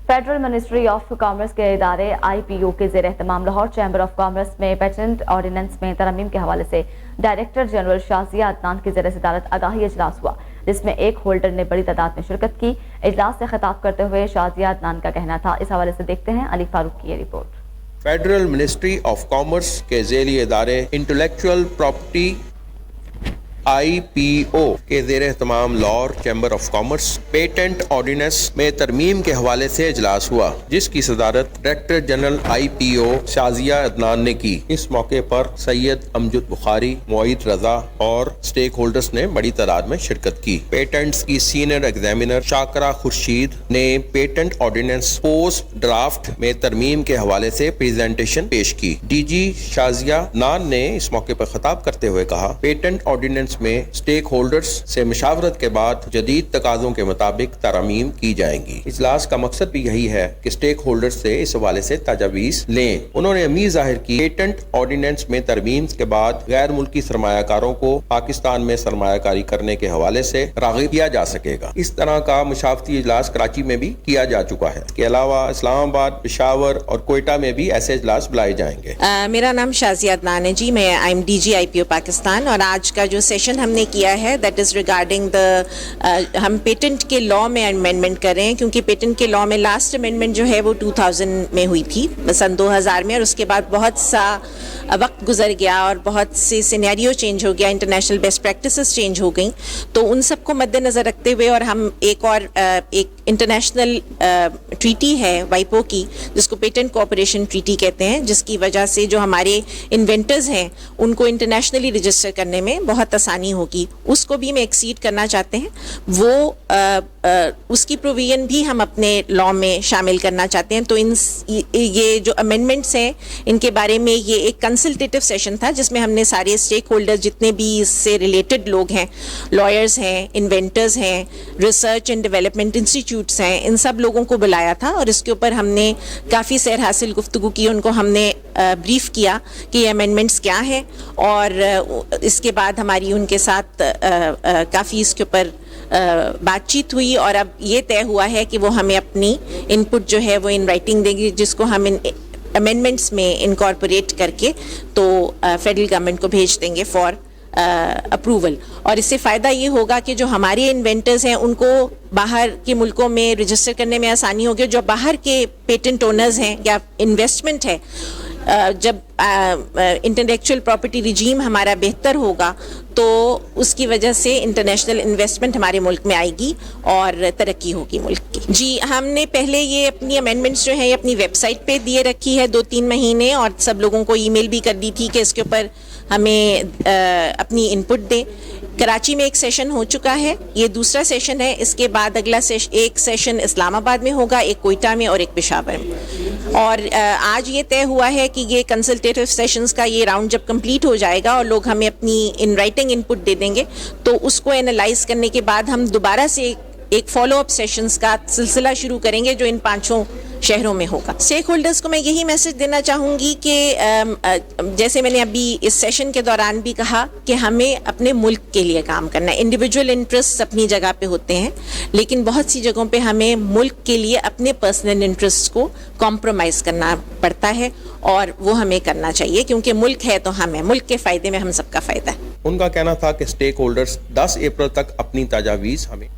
Federal ministry of commerce के इदारे IPO के ज़ेर एहतमाम लाहौर चैम्बर ऑफ कॉमर्स में पेटेंट ऑर्डिनेंस में तरमीम के हवाले से डायरेक्टर जनरल शाजिया अदनान की ज़ेर सदारत आगाही इजलास हुआ, जिसमें एक होल्डर ने बड़ी तादाद में शिरकत की। इजलास से खिताब करते हुए शाजिया अदनान का कहना था। इस हवाले से देखते हैं अली फारूक की ये report. Federal ministry of commerce के ज़ेली इदारे इंटेलेक्चुअल प्रॉपर्टी IPO के ज़ेर एहतमाम Lahore chamber of commerce patent ordinance में तरमीम के हवाले से इजलास हुआ, जिसकी सदारत director general IPO Shazia Adnan ने की। इस मौके पर सैयद अमजद बुखारी, मोईद रजा और स्टेक होल्डर्स ने बड़ी तादाद में शिरकत की। पेटेंट्स की सीनियर एग्जामिनर शाकरा खुर्शीद ने पेटेंट ऑर्डिनेंस पोस्ट ड्राफ्ट में तरमीम के हवाले से प्रेजेंटेशन पेश की। DG शाजिया अदनान ने इस मौके पर खिताब करते हुए कहा, पेटेंट ऑर्डिनेंस में स्टेक होल्डर्स से मशावरत के बाद जदीद तकाज़ों के मुताबिक तरमीम की जाएंगी। इजलास का मकसद भी यही है कि स्टेक होल्डर्स से इस हवाले से तजावीज़ लें। उन्होंने उम्मीद जाहिर की पेटेंट ऑर्डिनेंस में तरमीम के बाद गैर मुल्की सरमायाकारों को पाकिस्तान में सरमायाकारी करने के हवाले से राग़िब किया जा सकेगा। इस तरह का मुशावरती इजलास कराची में भी किया जा चुका है। इसके अलावा इस्लामाबाद, पेशावर और कोयटा में भी ऐसे इजलास बुलाए जाएंगे। मेरा नाम शाजिया अदनान है जी, मैं I'm DG IPO पाकिस्तान। और आज का जो सेशन हमने किया है दैट इज़ रिगार्डिंग द हम पेटेंट के लॉ में अमेंडमेंट कर रहे हैं, क्योंकि पेटेंट के लॉ में लास्ट अमेंडमेंट जो है वो 2000 में हुई थी, सन 2000 में, और उसके बाद बहुत सा वक्त गुजर गया और बहुत से सिनेरियो चेंज हो गया, इंटरनेशनल बेस्ट प्रैक्टिसेस चेंज हो गई। तो उन सबको मद्देनज़र रखते हुए और हम एक इंटरनेशनल ट्रीटी है वाइपो की, जिसको पेटेंट कोऑपरेशन ट्रीटी कहते हैं, जिसकी वजह से जो हमारे इन्वेंटर्स हैं उनको इंटरनेशनली रजिस्टर करने में बहुत आसानी होगी, उसको भी हम एक्सीड करना चाहते हैं। वो उसकी प्रोविजन भी हम अपने लॉ में शामिल करना चाहते हैं। तो ये जो अमेंडमेंट्स हैं इनके बारे में ये एक कंसल्टेटिव सेशन था, जिसमें हमने सारे स्टेक होल्डर्स जितने भी इससे रिलेटेड लोग हैं, लॉयर्स हैं, इन्वेंटर्स हैं, रिसर्च एंड डेवलपमेंट इंस्टीट्यूट्स हैं, इन सब लोगों को बुलाया था और इसके ऊपर हमने काफ़ी सैर हासिल गुफ्तगू की। उनको हमने ब्रीफ किया कि ये अमेंडमेंट्स क्या हैं, और इसके बाद हमारी उनके साथ काफ़ी इसके ऊपर बातचीत हुई और अब ये तय हुआ है कि वो हमें अपनी इनपुट जो है वो इन राइटिंग देंगे, जिसको हम इन अमेंडमेंट्स में इनकॉर्पोरेट करके तो फेडरल गवर्नमेंट को भेज देंगे फॉर अप्रूवल। और इससे फ़ायदा ये होगा कि जो हमारे इन्वेंटर्स हैं उनको बाहर के मुल्कों में रजिस्टर करने में आसानी होगी। जो बाहर के पेटेंट ओनर्स हैं या इन्वेस्टमेंट है, जब इंटेलेक्चुअल प्रॉपर्टी रिजीम हमारा बेहतर होगा तो उसकी वजह से इंटरनेशनल इन्वेस्टमेंट हमारे मुल्क में आएगी और तरक्की होगी मुल्क की। जी, हमने पहले ये अपनी अमेंडमेंट्स जो है अपनी वेबसाइट पे दिए रखी है 2-3 महीने, और सब लोगों को ईमेल भी कर दी थी कि इसके ऊपर हमें अपनी इनपुट दें। कराची में एक सेशन हो चुका है, ये दूसरा सेशन है। इसके बाद अगला एक सेशन इस्लामाबाद में होगा, एक कोयटा में और एक पेशावर में। और आज ये तय हुआ है कि ये कंसल्टेटिव सेशंस का ये राउंड जब कंप्लीट हो जाएगा और लोग हमें अपनी इन राइटिंग इनपुट दे देंगे, तो उसको एनालाइज करने के बाद हम दोबारा से एक फॉलो अप सेशंस का सिलसिला शुरू करेंगे जो इन 5 शहरों में होगा। स्टेक होल्डर्स को मैं यही मैसेज देना चाहूँगी कि जैसे मैंने अभी इस सेशन के दौरान भी कहा कि हमें अपने मुल्क के लिए काम करना है। इंडिविजुअल इंटरेस्ट अपनी जगह पे होते हैं, लेकिन बहुत सी जगहों पे हमें मुल्क के लिए अपने पर्सनल इंटरेस्ट को कॉम्प्रोमाइज़ करना पड़ता है, और वो हमें करना चाहिए, क्योंकि मुल्क है तो हम हैं, मुल्क के फ़ायदे में हम सबका फ़ायदा है। उनका कहना था कि स्टेक होल्डर्स 10 अप्रैल तक अपनी तजावीज़ हमें